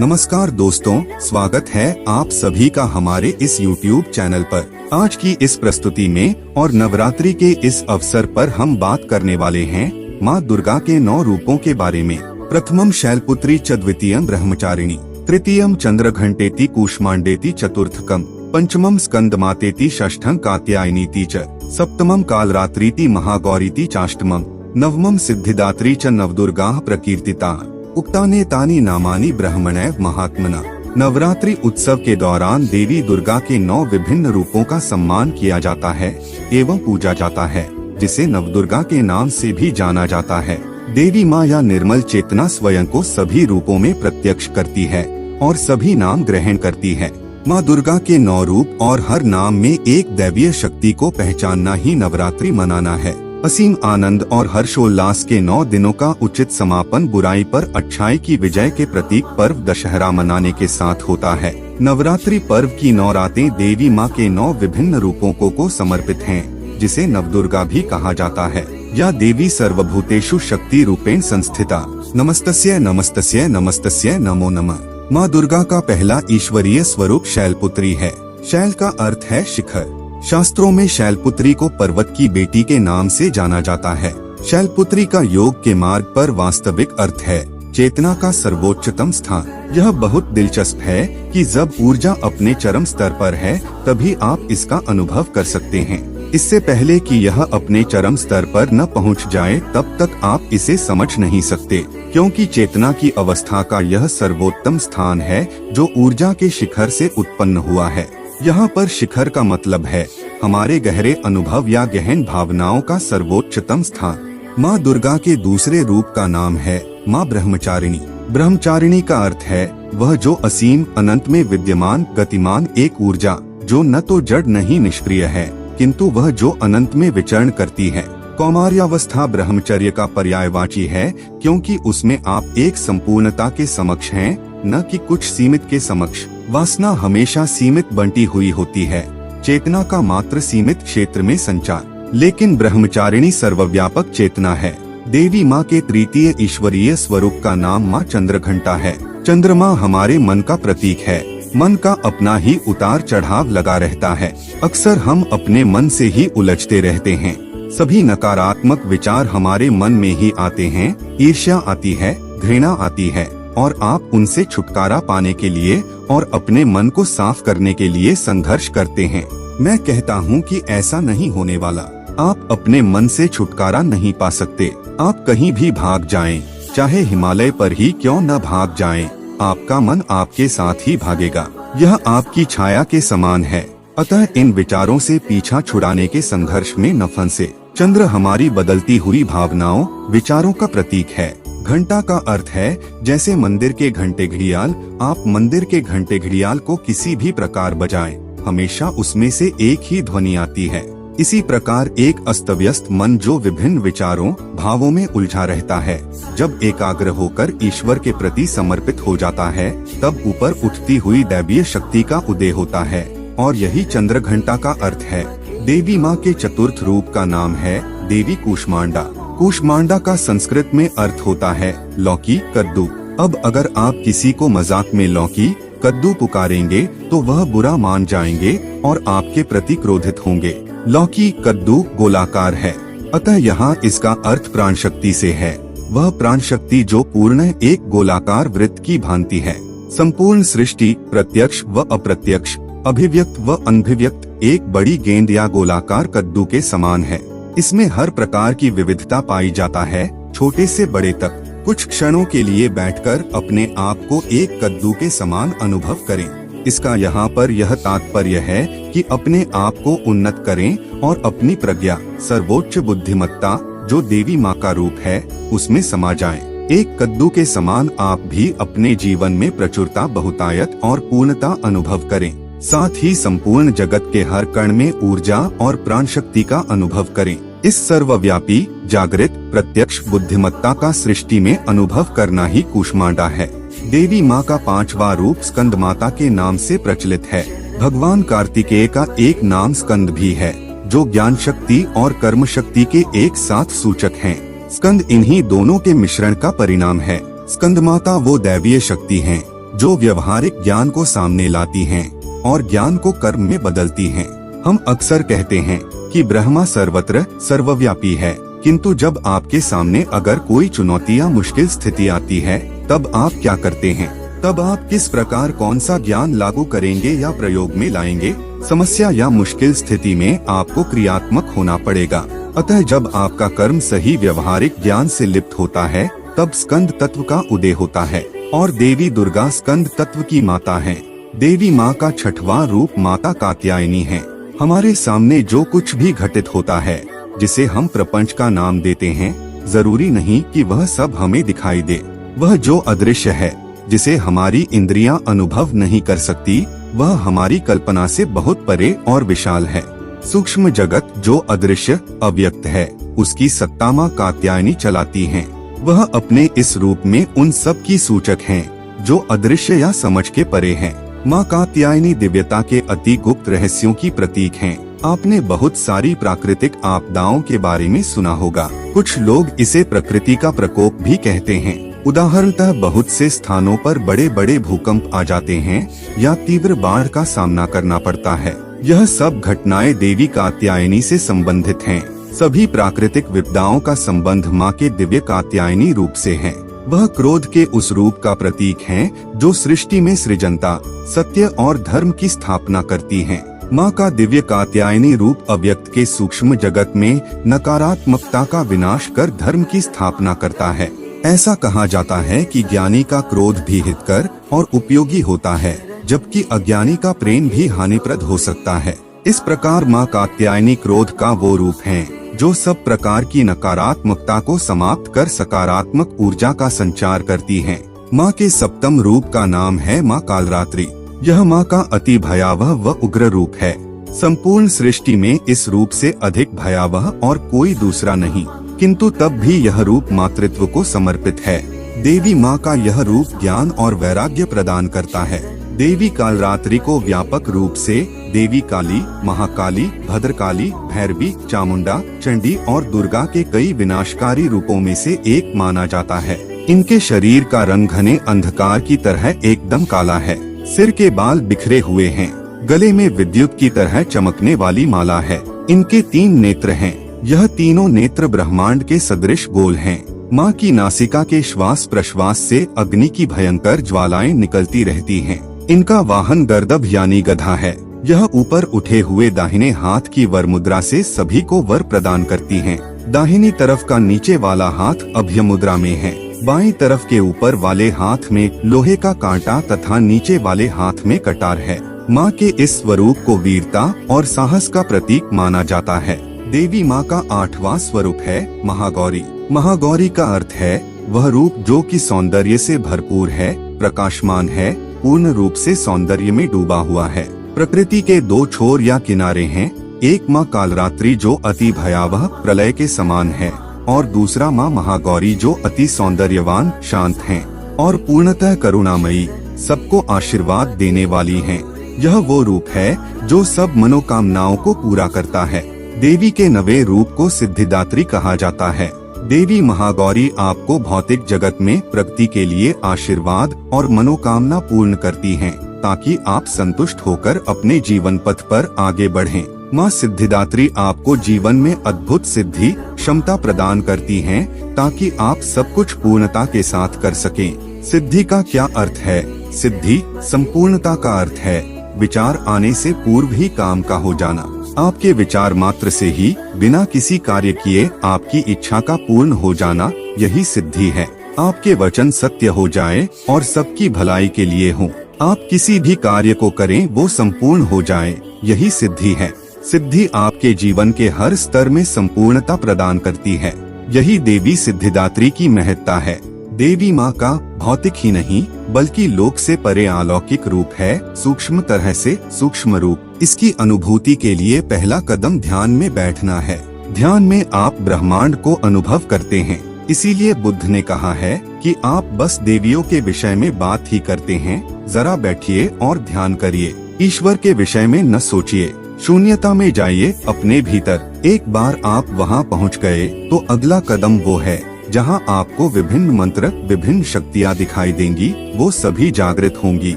नमस्कार दोस्तों, स्वागत है आप सभी का हमारे इस YouTube चैनल पर। आज की इस प्रस्तुति में और नवरात्रि के इस अवसर पर हम बात करने वाले हैं माँ दुर्गा के 9 रूपों के बारे में। प्रथमम शैलपुत्री च, द्वितीयम ब्रह्मचारिणी, तृतीयम चंद्रघंटेति कूष्मांडेति, चतुर्थकम पंचमम स्कंदमातेति, षष्ठम कात्यायनीति च, सप्तमम कालरात्रीति महागौरीति चाष्टमम, नवमम सिद्धिदात्री च, नवदुर्गाः प्रकीर्तिता। उक्तानि तानि नामानि ब्रह्मणैव महात्मना। नवरात्रि उत्सव के दौरान देवी दुर्गा के 9 विभिन्न रूपों का सम्मान किया जाता है एवं पूजा जाता है, जिसे नवदुर्गा के नाम से भी जाना जाता है। देवी माँ या निर्मल चेतना स्वयं को सभी रूपों में प्रत्यक्ष करती है और सभी नाम ग्रहण करती है। माँ दुर्गा के 9 रूप और हर नाम में एक दैवीय शक्ति को पहचानना ही नवरात्रि मनाना है। असीम आनंद और हर्षोल्लास के 9 दिनों का उचित समापन बुराई पर अच्छाई की विजय के प्रतीक पर्व दशहरा मनाने के साथ होता है। नवरात्रि पर्व की 9 रातें देवी माँ के 9 विभिन्न रूपों को समर्पित हैं, जिसे नवदुर्गा भी कहा जाता है। या देवी सर्वभूतेषु शक्ति रूपेण संस्थिता। नमस्तस्यै नमस्तस्यै नमस्तस्यै नमो नमः। माँ दुर्गा का पहला ईश्वरीय स्वरूप शैलपुत्री है। शैल का अर्थ है शिखर। शास्त्रों में शैलपुत्री को पर्वत की बेटी के नाम से जाना जाता है। शैलपुत्री का योग के मार्ग पर वास्तविक अर्थ है चेतना का सर्वोच्चतम स्थान। यह बहुत दिलचस्प है कि जब ऊर्जा अपने चरम स्तर पर है तभी आप इसका अनुभव कर सकते हैं। इससे पहले कि यह अपने चरम स्तर पर न पहुंच जाए तब तक आप इसे समझ नहीं सकते, क्योंकि चेतना की अवस्था का यह सर्वोत्तम स्थान है जो ऊर्जा के शिखर से उत्पन्न हुआ है। यहाँ पर शिखर का मतलब है हमारे गहरे अनुभव या गहन भावनाओं का सर्वोच्चतम स्थान। माँ दुर्गा के दूसरे रूप का नाम है माँ ब्रह्मचारिणी। ब्रह्मचारिणी का अर्थ है वह जो असीम अनंत में विद्यमान गतिमान एक ऊर्जा, जो न तो जड़ नहीं निष्क्रिय है, किंतु वह जो अनंत में विचरण करती है। कौमार्यावस्था ब्रह्मचर्य का पर्यायवाची है, क्योंकि उसमें आप एक संपूर्णता के समक्ष हैं, न कि कुछ सीमित के समक्ष। वासना हमेशा सीमित बंटी हुई होती है, चेतना का मात्र सीमित क्षेत्र में संचार। लेकिन ब्रह्मचारिणी सर्वव्यापक चेतना है। देवी माँ के तृतीय ईश्वरीय स्वरूप का नाम माँ चंद्रघंटा है। चंद्रमा हमारे मन का प्रतीक है। मन का अपना ही उतार चढ़ाव लगा रहता है। अक्सर हम अपने मन से ही उलझते रहते हैं। सभी नकारात्मक विचार हमारे मन में ही आते हैं। ईर्ष्या आती है, घृणा आती है, और आप उनसे छुटकारा पाने के लिए और अपने मन को साफ करने के लिए संघर्ष करते हैं। मैं कहता हूँ कि ऐसा नहीं होने वाला। आप अपने मन से छुटकारा नहीं पा सकते। आप कहीं भी भाग जाएं, चाहे हिमालय पर ही क्यों न भाग जाएं, आपका मन आपके साथ ही भागेगा। यह आपकी छाया के समान है। अतः इन विचारों से पीछा छुड़ाने के संघर्ष में न फंसे। चंद्र हमारी बदलती हुई भावनाओं, विचारों का प्रतीक है। घंटा का अर्थ है जैसे मंदिर के घंटे घड़ियाल। आप मंदिर के घंटे घड़ियाल को किसी भी प्रकार बजाएं, हमेशा उसमें से एक ही ध्वनि आती है। इसी प्रकार एक अस्तव्यस्त मन जो विभिन्न विचारों, भावों में उलझा रहता है, जब एकाग्र होकर ईश्वर के प्रति समर्पित हो जाता है, तब ऊपर उठती हुई दैवीय शक्ति का उदय होता है। और यही चंद्र घंटा का अर्थ है। देवी माँ के चतुर्थ रूप का नाम है देवी कूष्मांडा। कूष्मांडा का संस्कृत में अर्थ होता है लौकी, कद्दू। अब अगर आप किसी को मजाक में लौकी, कद्दू पुकारेंगे तो वह बुरा मान जाएंगे और आपके प्रति क्रोधित होंगे। लौकी, कद्दू गोलाकार है, अतः यहाँ इसका अर्थ प्राण शक्ति से है। वह प्राण शक्ति जो पूर्ण एक गोलाकार वृत्त की भांति है। संपूर्ण सृष्टि प्रत्यक्ष व अप्रत्यक्ष, अभिव्यक्त व अनभिव्यक्त एक बड़ी गेंद या गोलाकार कद्दू के समान है। इसमें हर प्रकार की विविधता पाई जाता है, छोटे से बड़े तक। कुछ क्षणों के लिए बैठकर अपने आप को एक कद्दू के समान अनुभव करें। इसका यहाँ पर यह तात्पर्य है कि अपने आप को उन्नत करें और अपनी प्रज्ञा, सर्वोच्च बुद्धिमत्ता जो देवी माँ का रूप है, उसमें समा जाएं। एक कद्दू के समान आप भी अपने जीवन में प्रचुरता, बहुतायत और पूर्णता अनुभव करें। साथ ही संपूर्ण जगत के हर कण में ऊर्जा और प्राण शक्ति का अनुभव करें। इस सर्वव्यापी, जागृत, प्रत्यक्ष बुद्धिमत्ता का सृष्टि में अनुभव करना ही कूष्मांडा है। देवी माँ का 5वां रूप स्कंद माता के नाम से प्रचलित है। भगवान कार्तिकेय का एक नाम स्कंद भी है, जो ज्ञान शक्ति और कर्म शक्ति के एक साथ सूचक हैं। स्कंद इन्हीं दोनों के मिश्रण का परिणाम है। स्कंद माता वो दैवीय शक्ति हैं जो व्यवहारिक ज्ञान को सामने लाती हैं और ज्ञान को कर्म में बदलती हैं। हम अक्सर कहते हैं कि ब्रह्मा सर्वत्र सर्वव्यापी है, किंतु जब आपके सामने अगर कोई चुनौती या मुश्किल स्थिति आती है तब आप क्या करते हैं? तब आप किस प्रकार कौन सा ज्ञान लागू करेंगे या प्रयोग में लाएंगे? समस्या या मुश्किल स्थिति में आपको क्रियात्मक होना पड़ेगा। अतः जब आपका कर्म सही व्यवहारिक ज्ञान से लिप्त होता है तब स्कंद तत्व का उदय होता है और देवी दुर्गा स्कंद तत्व की माता है। देवी माँ का छठवां रूप माता कात्यायनी है। हमारे सामने जो कुछ भी घटित होता है जिसे हम प्रपंच का नाम देते हैं, जरूरी नहीं कि वह सब हमें दिखाई दे। वह जो अदृश्य है, जिसे हमारी इंद्रियां अनुभव नहीं कर सकती, वह हमारी कल्पना से बहुत परे और विशाल है। सूक्ष्म जगत जो अदृश्य अव्यक्त है, उसकी सत्ता माँ कात्यायनी चलाती हैं। वह अपने इस रूप में उन सब की सूचक हैं जो अदृश्य या समझ के परे हैं। माँ कात्यायनी दिव्यता के अति गुप्त रहस्यों की प्रतीक हैं। आपने बहुत सारी प्राकृतिक आपदाओं के बारे में सुना होगा। कुछ लोग इसे प्रकृति का प्रकोप भी कहते हैं। उदाहरणतः बहुत से स्थानों पर बड़े बड़े भूकंप आ जाते हैं या तीव्र बाढ़ का सामना करना पड़ता है। यह सब घटनाएं देवी कात्यायनी से संबंधित हैं। सभी प्राकृतिक विपदाओं का संबंध माँ के दिव्य कात्यायनी रूप से है। वह क्रोध के उस रूप का प्रतीक है जो सृष्टि में सृजनता, सत्य और धर्म की स्थापना करती है। माँ का दिव्य कात्यायनी रूप अव्यक्त के सूक्ष्म जगत में नकारात्मकता का विनाश कर धर्म की स्थापना करता है। ऐसा कहा जाता है कि ज्ञानी का क्रोध भी हितकर और उपयोगी होता है, जबकि अज्ञानी का प्रेम भी हानिप्रद हो सकता है। इस प्रकार माँ कात्यायनी क्रोध का वो रूप है जो सब प्रकार की नकारात्मकता को समाप्त कर सकारात्मक ऊर्जा का संचार करती है। माँ के सप्तम रूप का नाम है माँ कालरात्रि। यह माँ का अति भयावह व उग्र रूप है। संपूर्ण सृष्टि में इस रूप से अधिक भयावह और कोई दूसरा नहीं, किंतु तब भी यह रूप मातृत्व को समर्पित है। देवी माँ का यह रूप ज्ञान और वैराग्य प्रदान करता है। देवी कालरात्रि को व्यापक रूप से देवी काली, महाकाली, भद्रकाली, भैरवी, चामुंडा, चंडी और दुर्गा के कई विनाशकारी रूपों में से एक माना जाता है। इनके शरीर का रंग घने अंधकार की तरह एकदम काला है। सिर के बाल बिखरे हुए हैं। गले में विद्युत की तरह चमकने वाली माला है। इनके 3 नेत्र हैं। यह तीनों नेत्र ब्रह्मांड के सदृश गोल हैं। माँ की नासिका के श्वास प्रश्वास से अग्नि की भयंकर ज्वालाएं निकलती रहती हैं। इनका वाहन गर्दभ यानी गधा है। यह ऊपर उठे हुए दाहिने हाथ की वर मुद्रा से सभी को वर प्रदान करती हैं। दाहिनी तरफ का नीचे वाला हाथ अभय मुद्रा में है। बाईं तरफ के ऊपर वाले हाथ में लोहे का कांटा तथा नीचे वाले हाथ में कटार है। माँ के इस स्वरूप को वीरता और साहस का प्रतीक माना जाता है। देवी माँ का 8वां स्वरूप है महागौरी। महागौरी का अर्थ है वह रूप जो कि सौंदर्य से भरपूर है, प्रकाशमान है, पूर्ण रूप से सौंदर्य में डूबा हुआ है। प्रकृति के 2 छोर या किनारे हैं। एक माँ कालरात्रि जो अति भयावह प्रलय के समान है और दूसरा माँ महागौरी जो अति सौंदर्यवान, शांत हैं और पूर्णतः करुणामयी, सबको आशीर्वाद देने वाली हैं। यह वो रूप है जो सब मनोकामनाओं को पूरा करता है। देवी के 9वें रूप को सिद्धिदात्री कहा जाता है। देवी महागौरी आपको भौतिक जगत में प्रगति के लिए आशीर्वाद और मनोकामना पूर्ण करती हैं, ताकि आप संतुष्ट होकर अपने जीवन पथ पर आगे बढ़ें। माँ सिद्धिदात्री आपको जीवन में अद्भुत सिद्धि क्षमता प्रदान करती हैं, ताकि आप सब कुछ पूर्णता के साथ कर सकें। सिद्धि का क्या अर्थ है? सिद्धि संपूर्णता का अर्थ है विचार आने से पूर्व ही काम का हो जाना। आपके विचार मात्र से ही बिना किसी कार्य किए आपकी इच्छा का पूर्ण हो जाना, यही सिद्धि है। आपके वचन सत्य हो जाए और सबकी भलाई के लिए हो। आप किसी भी कार्य को करें वो संपूर्ण हो जाए, यही सिद्धि है। सिद्धि आपके जीवन के हर स्तर में संपूर्णता प्रदान करती है। यही देवी सिद्धिदात्री की महत्ता है। देवी माँ का भौतिक ही नहीं बल्कि लोक से परे अलौकिक रूप है, सूक्ष्म तरह से सूक्ष्म रूप। इसकी अनुभूति के लिए पहला कदम ध्यान में बैठना है। ध्यान में आप ब्रह्मांड को अनुभव करते हैं। इसीलिए बुद्ध ने कहा है कि आप बस देवियों के विषय में बात ही करते हैं। जरा बैठिए और ध्यान करिए। ईश्वर के विषय में न सोचिए। शून्यता में जाइए अपने भीतर। एक बार आप वहाँ पहुँच गए तो अगला कदम वो है जहां आपको विभिन्न मंत्र, विभिन्न शक्तियां दिखाई देंगी, वो सभी जागृत होंगी।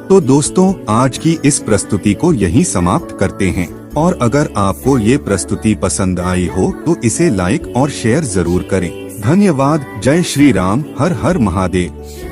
तो दोस्तों, आज की इस प्रस्तुति को यहीं समाप्त करते हैं। और अगर आपको ये प्रस्तुति पसंद आई हो तो इसे लाइक और शेयर जरूर करें। धन्यवाद। जय श्री राम। हर हर महादेव।